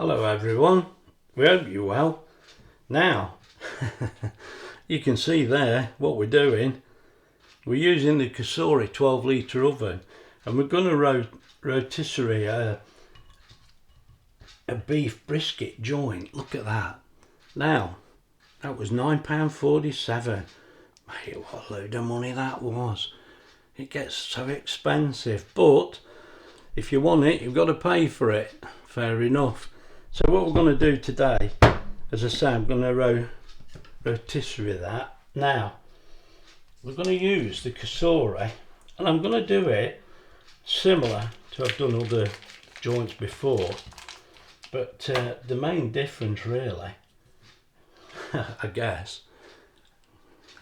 Hello everyone, we hope you're well. Now, you can see there what we're doing. We're using the Cosori 12 litre oven and we're going to rotisserie a beef brisket joint. Look at that. Now, that was £9.47. Mate, what a load of money that was. It gets so expensive, but if you want it, you've got to pay for it. Fair enough. So what we're going to do today, as I say, I'm going to rotisserie that. Now, we're going to use the Cosori, and I'm going to do it similar to I've done other joints before, but the main difference really, I guess,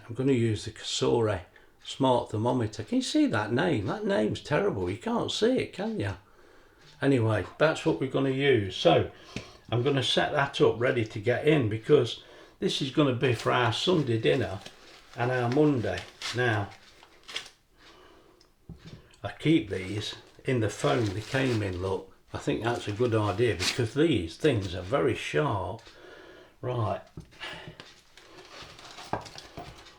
I'm going to use the Cosori smart thermometer. Can you see that name? That name's terrible. You can't see it, can you? Anyway, that's what we're going to use. So I'm going to set that up ready to get in, because this is going to be for our Sunday dinner and our Monday. Now, I keep these in the foam they came in, look. I think that's a good idea because these things are very sharp. Right.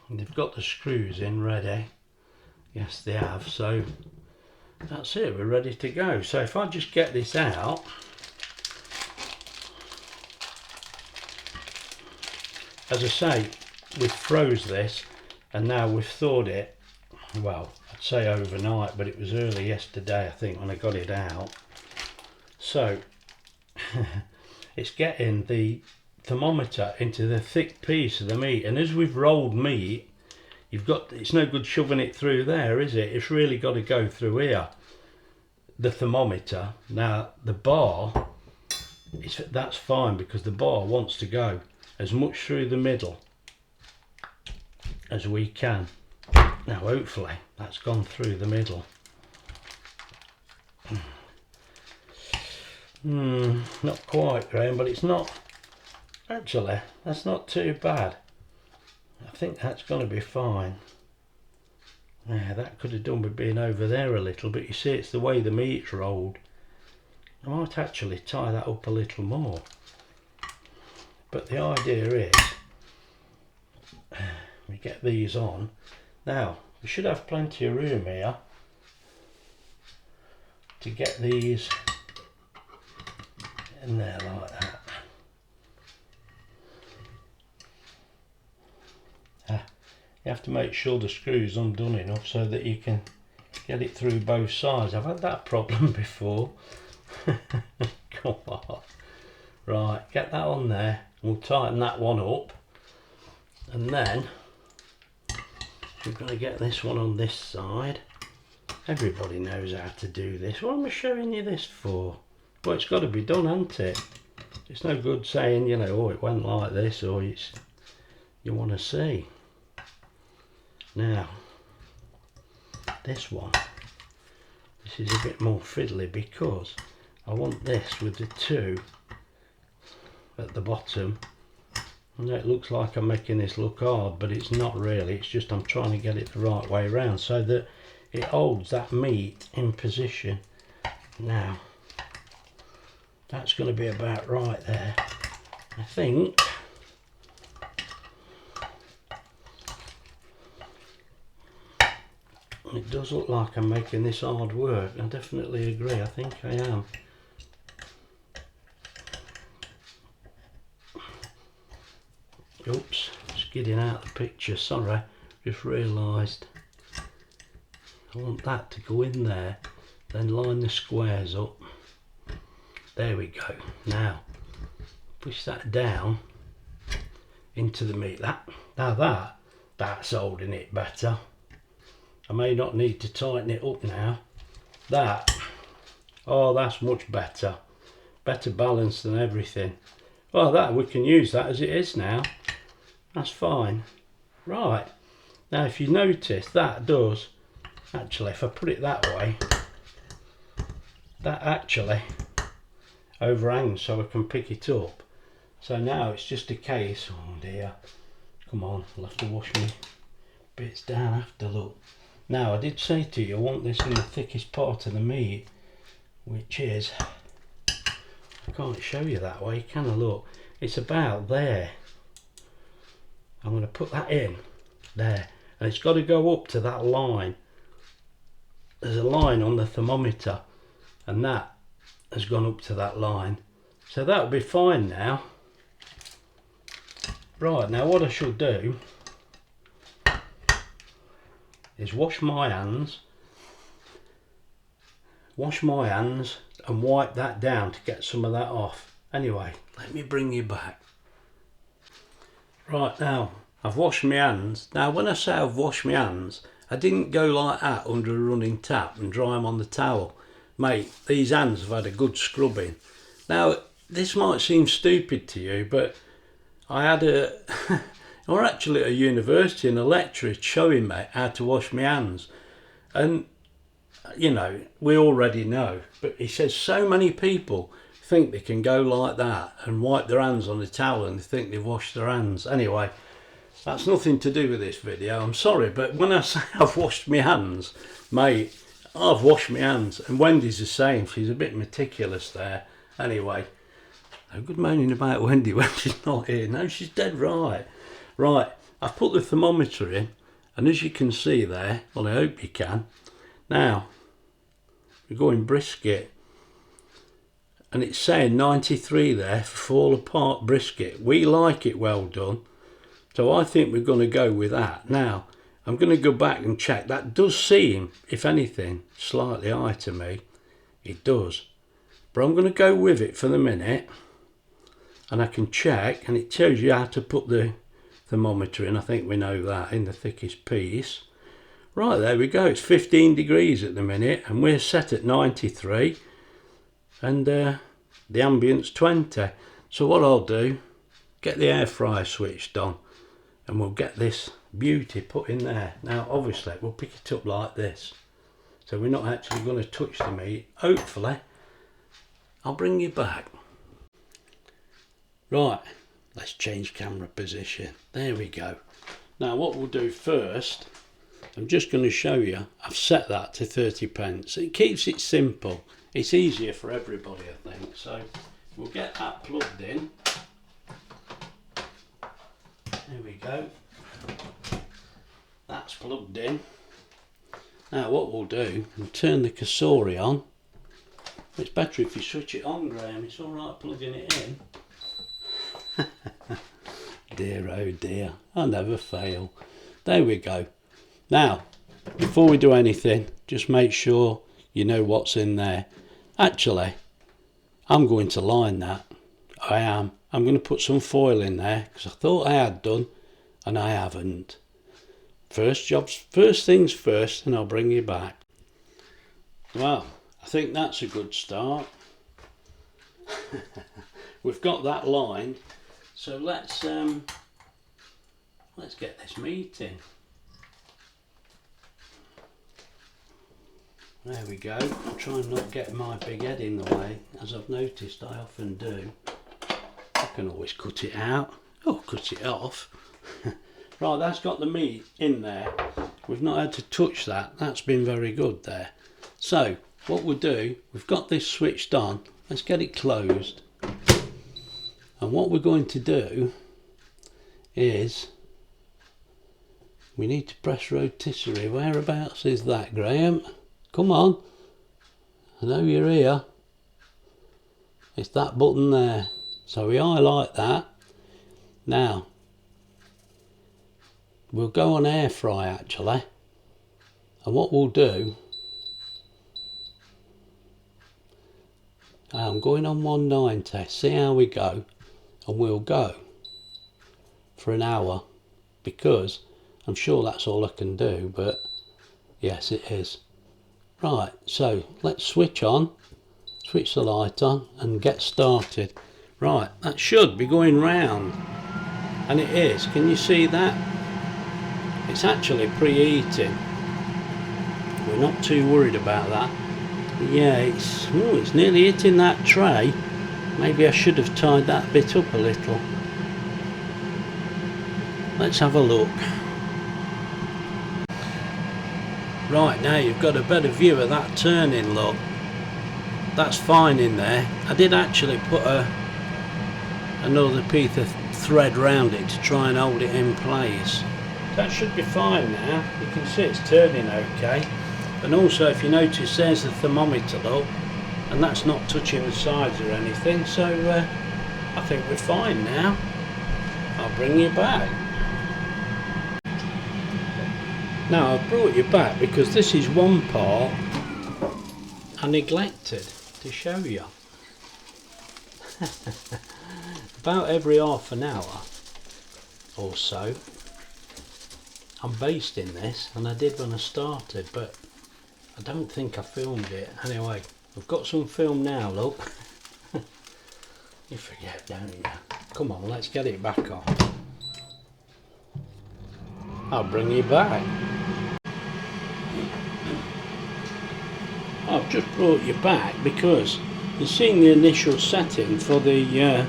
And they've got the screws in ready. Yes, they have. So that's it, we're ready to go. So if I just get this out, as I say, we've froze this and now we've thawed it, well, I'd say overnight, but it was early yesterday I think when I got it out. So it's getting the thermometer into the thick piece of the meat, and as we've rolled meat, it's no good shoving it through there, is it? It's really got to go through here, the thermometer. Now the bar, that's fine because the bar wants to go as much through the middle as we can. Now hopefully that's gone through the middle. Not quite, Graham, but it's not, actually that's not too bad. I think that's going to be fine. Yeah, that could have done with being over there a little, but you see it's the way the meat's rolled. I might actually tie that up a little more. But the idea is, we get these on. Now, we should have plenty of room here to get these in there like that. You have to make sure the screw's undone enough so that you can get it through both sides. I've had that problem before. Come on. Right, get that on there. We'll tighten that one up. And then we're going to get this one on this side. Everybody knows how to do this. What am I showing you this for? Well, it's got to be done, hasn't it? It's no good saying, you know, oh, it went like this, or it's, you want to see. Now, this one, this is a bit more fiddly because I want this with the two at the bottom. I know it looks like I'm making this look hard, but it's not really. It's just I'm trying to get it the right way around so that it holds that meat in position. Now, that's going to be about right there, I think. It does look like I'm making this hard work. I definitely agree. I think I am. Oops, just getting out of the picture. Sorry, just realised. I want that to go in there. Then line the squares up. There we go. Now, push that down into the meat. That's holding it better. I may not need to tighten it up now. Oh, that's much better. Better balance than everything. Well, we can use that as it is now. That's fine. Right. Now, if you notice, that does, actually, if I put it that way, that actually overhangs so I can pick it up. So now it's just a case, oh dear, come on, I'll have to wash my bits down after, look. Now, I did say to you, I want this in the thickest part of the meat, which is I can't show you that way, can I? Look, it's about there. I'm going to put that in there, and it's got to go up to that line. There's a line on the thermometer, and that has gone up to that line, so that'll be fine now. Right, now what I should do is wash my hands and wipe that down to get some of that off. Anyway, let me bring you back. Right, now I've washed my hands. Now when I say I've washed my hands, I didn't go like that under a running tap and dry them on the towel. Mate, these hands have had a good scrubbing. Now this might seem stupid to you, but I had or actually at a university, and a lecturer showing me how to wash my hands. And you know, we already know, but he says so many people think they can go like that and wipe their hands on the towel and they think they've washed their hands. Anyway, that's nothing to do with this video, I'm sorry, but when I say I've washed my hands, mate, I've washed my hands. And Wendy's the same, she's a bit meticulous there. Anyway, no good moaning about Wendy when she's not here. No, she's dead right. Right, I've put the thermometer in, and as you can see there, well I hope you can, now we're going brisket, and it's saying 93 there for fall apart brisket. We like it well done, so I think we're going to go with that. Now I'm going to go back and check. That does seem, if anything, slightly high to me. It does, but I'm going to go with it for the minute, and I can check, and it tells you how to put the thermometer in. I think we know that, in the thickest piece. Right, there we go. It's 15 degrees at the minute, and we're set at 93, and the ambient's 20. So what I'll do, get the air fryer switched on, and we'll get this beauty put in there. Now obviously we'll pick it up like this, so we're not actually going to touch the meat. Hopefully I'll bring you back. Right, let's change camera position. There we go. Now what we'll do first, I'm just going to show you, I've set that to 30 pence. It keeps it simple. It's easier for everybody, I think. So we'll get that plugged in. There we go. That's plugged in. Now what we'll do, we'll turn the Cosori on. It's better if you switch it on, Graham. It's alright plugging it in. Dear oh dear, I never fail. There we go. Now before we do anything, just make sure you know what's in there. Actually, I'm going to line that. I'm going to put some foil in there, because I thought I had done and I haven't. First things first, and I'll bring you back. Well, I think that's a good start. We've got that lined, so let's get this meat in. There we go. I'll try and not get my big head in the way, as I've noticed I often do. I can always cut it out, or cut it off. Right, that's got the meat in there. We've not had to touch that. That's been very good there. So what we'll do, we've got this switched on. Let's get it closed. And what we're going to do is, we need to press rotisserie. Whereabouts is that, Graham? Come on. I know you're here. It's that button there. So we highlight that. Now we'll go on air fry actually, and what we'll do, I'm going on 190, see how we go, and we'll go for an hour, because I'm sure that's all I can do, but yes it is. Right, so let's switch the light on and get started. Right, that should be going round, and it is. Can you see that? It's actually preheating. We're not too worried about that. Yeah, it's nearly hitting that tray. Maybe I should have tied that bit up a little. Let's have a look. Right, now you've got a better view of that turning, look. that's fine in there. I did actually put another piece of thread round it to try and hold it in place. That should be fine now. You can see it's turning okay. And also, if you notice, there's the thermometer, look, and that's not touching the sides or anything, so I think we're fine now. I'll bring you back. Now, I've brought you back because this is one part I neglected to show you. About every half an hour or so, I'm basting this, and I did when I started, but I don't think I filmed it. Anyway, I've got some film now, look. You forget, don't you? Come on, let's get it back on. I'll bring you back. I've just brought you back because you've seen the initial setting for the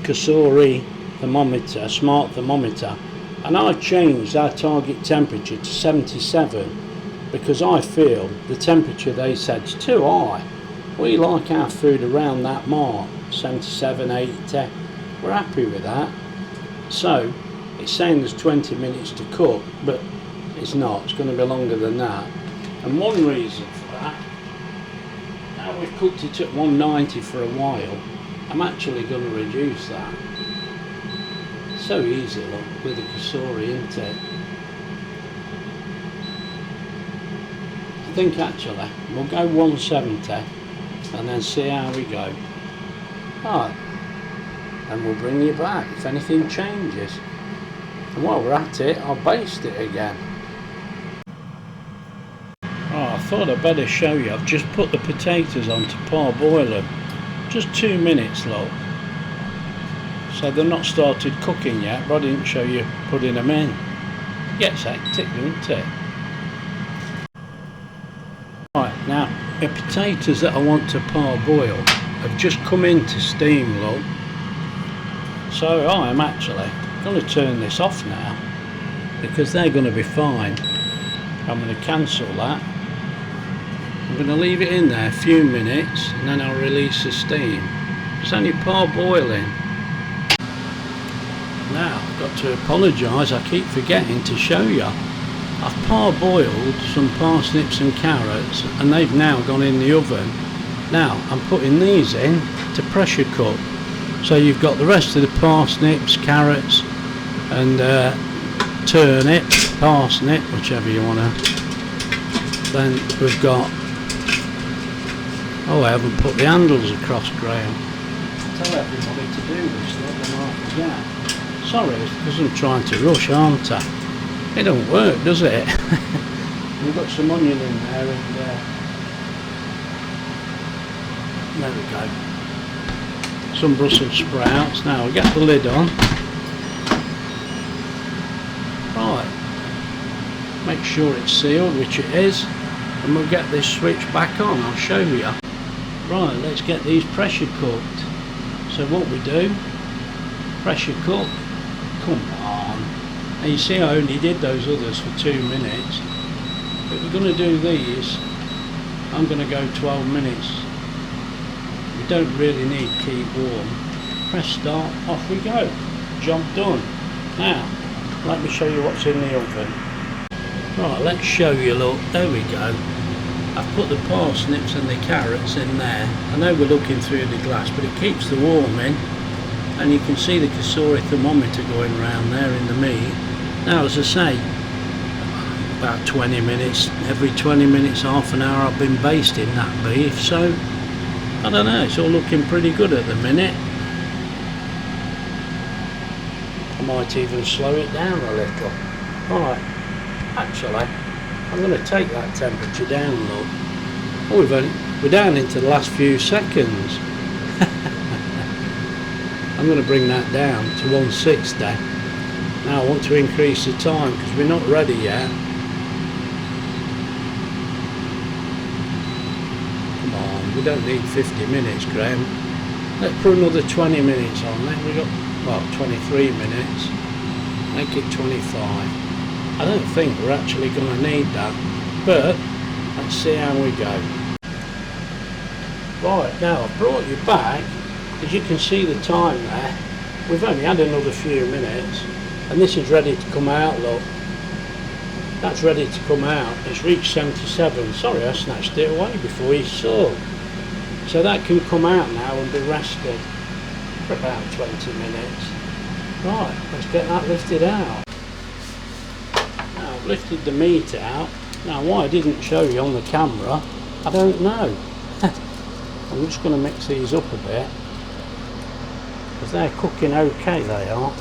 Cosori thermometer, smart thermometer, and I changed our target temperature to 77 because I feel the temperature they said's too high. We like our food around that mark, 77, 80. We're happy with that. So it's saying there's 20 minutes to cook, but it's not. It's going to be longer than that. And one reason for that, now we've cooked it at 190 for a while, I'm actually going to reduce that. So easy, look, with the Cosori, isn't it? I think actually we'll go 170 and then see how we go. Right, and we'll bring you back if anything changes. And while we're at it, I'll baste it again. Oh, I thought I'd better show you. I've just put the potatoes on to parboil them. Just 2 minutes, look. So they're not started cooking yet, but I didn't show you putting them in. Gets hectic, doesn't it? Right, now the potatoes that I want to parboil have just come into steam, look. So I'm actually going to turn this off now because they're going to be fine. I'm going to cancel that. I'm going to leave it in there a few minutes and then I'll release the steam. It's only parboiling. Now, I've got to apologise, I keep forgetting to show you. I've parboiled some parsnips and carrots and they've now gone in the oven. Now, I'm putting these in to pressure cook. So you've got the rest of the parsnips, carrots and turnip, parsnip, whichever you want to. Then we've got, oh, I haven't put the handles across, Graham. Tell everybody to do this, then I'll forget. Sorry, it's because I'm trying to rush, aren't I? It don't work, does it? We've got some onion in there and there we go. Some Brussels sprouts. Now I'll get the lid on. Right. Make sure it's sealed, which it is. And we'll get this switch back on. I'll show you. Right, let's get these pressure cooked. So what we do, pressure cook. Come on. And you see I only did those others for 2 minutes. But we're going to do these. I'm going to go 12 minutes. We don't really need to keep warm. Press start, off we go. Job done. Now, let me show you what's in the oven. Right, let's show you, look. There we go. I've put the parsnips and the carrots in there. I know we're looking through the glass, but it keeps the warm in. And you can see the Cosori thermometer going around there in the meat. Now, as I say, about 20 minutes, every 20 minutes, half an hour, I've been basting that beef. So, I don't know, it's all looking pretty good at the minute. I might even slow it down a little. Right, actually, I'm going to take that temperature down, look. Oh, we're down into the last few seconds. I'm going to bring that down to 160. Now I want to increase the time because we're not ready yet. Come on, we don't need 50 minutes, Graham. Let's put another 20 minutes on there. We got, well, 23 minutes. Make it 25. I don't think we're actually going to need that, but let's see how we go. Right, now I've brought you back. As you can see the time there, we've only had another few minutes, and this is ready to come out, look. That's ready to come out. It's reached 77. Sorry, I snatched it away before you saw. So that can come out now and be rested for about 20 minutes. Right, let's get that lifted out. Now I've lifted the meat out. Now why I didn't show you on the camera, I don't know. I'm just going to mix these up a bit, because they're cooking okay, they are.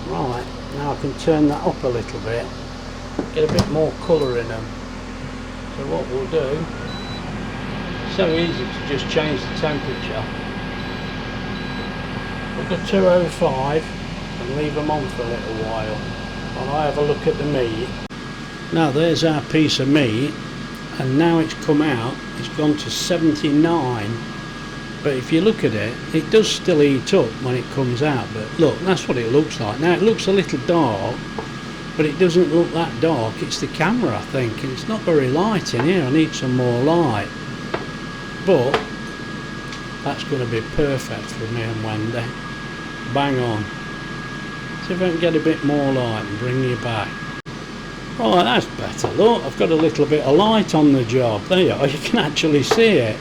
Right, now I can turn that up a little bit, get a bit more colour in them. So what we'll do, so easy to just change the temperature. We'll go 205 and leave them on for a little while while I have a look at the meat. Now there's our piece of meat, and now it's come out, it's gone to 79. But if you look at it, it does still heat up when it comes out, but look, that's what it looks like. Now it looks a little dark, but it doesn't look that dark. It's the camera, I think, and it's not very light in here. I need some more light. But that's going to be perfect for me and Wendy. Bang on. See if I can get a bit more light and bring you back. Right, that's better. Look, I've got a little bit of light on the job. There you are, you can actually see it.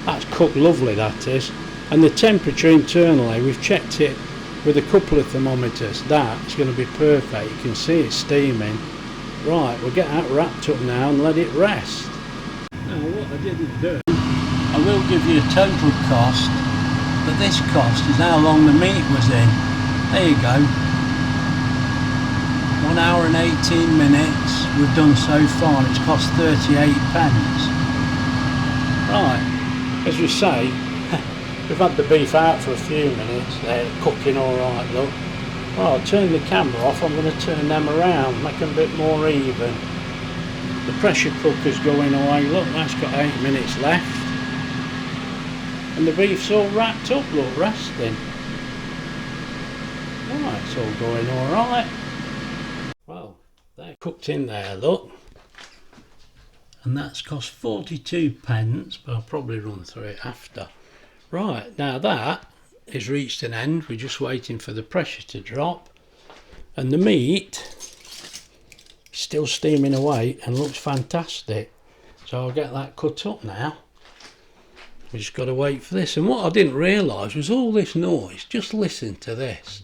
That's cooked lovely, that is. And the temperature internally, we've checked it with a couple of thermometers. That's going to be perfect. You can see it's steaming. Right, we'll get that wrapped up now and let it rest. Now what I didn't do, I will give you a total cost, but this cost is how long the meat was in. There you go. 1 hour and 18 minutes we've done so far. It's cost 38 pence. Right. As we say, we've had the beef out for a few minutes. They're cooking alright, look. Well, I'll turn the camera off. I'm going to turn them around, make them a bit more even. The pressure cooker's going away, look, that's got 8 minutes left. And the beef's all wrapped up, look, resting. Right, it's all going alright. Well, they're cooked in there, look. And that's cost 42 pence, but I'll probably run through it after. Right, now that is reached an end. We're just waiting for the pressure to drop, and the meat is still steaming away and looks fantastic. So I'll get that cut up now. We just got to wait for this. And what I didn't realise was all this noise. Just listen to this.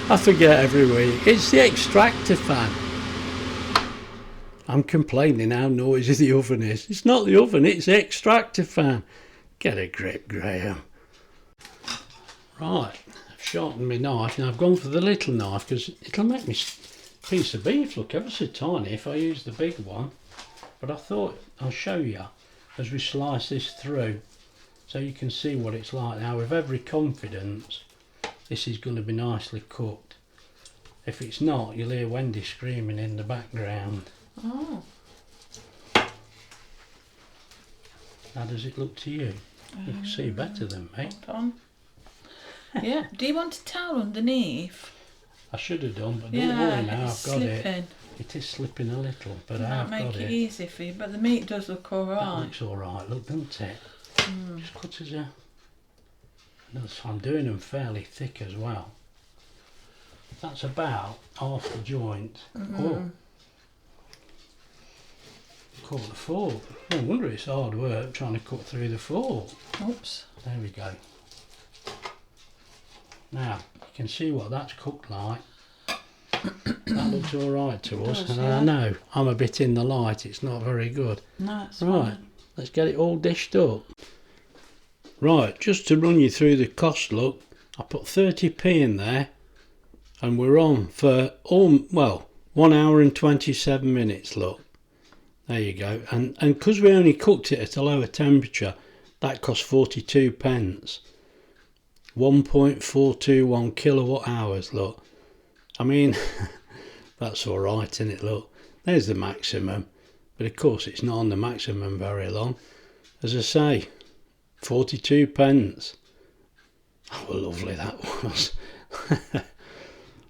I forget every week. It's the extractor fan. I'm complaining how noisy the oven is. It's not the oven, it's the extractor fan. Get a grip, Graham. Right, I've sharpened my knife. Now I've gone for the little knife because it'll make me piece of beef look ever so tiny if I use the big one. But I thought I'll show you as we slice this through so you can see what it's like. Now with every confidence this is going to be nicely cooked. If it's not, you'll hear Wendy screaming in the background. Oh. How does it look to you? You can see better than me. Hold on. Yeah. Do you want a towel underneath? I should have done, but don't worry now, I've got slipping. it. It is slipping a little, but I've got it. Make it easy for you, but the meat does look alright. That looks alright, look, doesn't it? Just cut as a... I'm doing them fairly thick as well. That's about half the joint. Oh. Caught the fork. No wonder it's hard work trying to cut through the fork. Oops. There we go. Now you can see what that's cooked like. That looks alright to us, does, and yeah. I know I'm a bit in the light, it's not very good. No, it's Right, fine. let's get it all dished up. Right, just to run you through the cost, look, I put 30p in there, and we're on for 1 hour and 27 minutes, look. There you go, and because we only cooked it at a lower temperature, that cost 42 pence. 1.421 kilowatt hours, look. I mean, that's alright, isn't it, look. There's the maximum, but of course it's not on the maximum very long. As I say, 42 pence. Oh, lovely that was.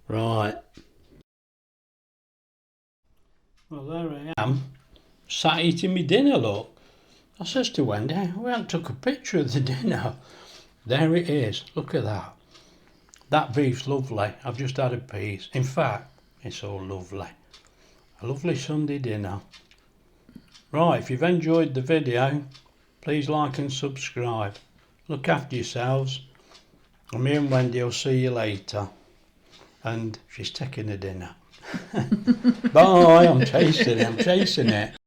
Right. Well, there I am, sat eating my dinner, look. I says to Wendy, we haven't took a picture of the dinner. There it is, look at that. That beef's lovely. I've just had a piece. In fact, it's all lovely. A lovely Sunday dinner. Right, if you've enjoyed the video, please like and subscribe. Look after yourselves. And me and Wendy will see you later. And she's taking the dinner. Bye, I'm chasing it.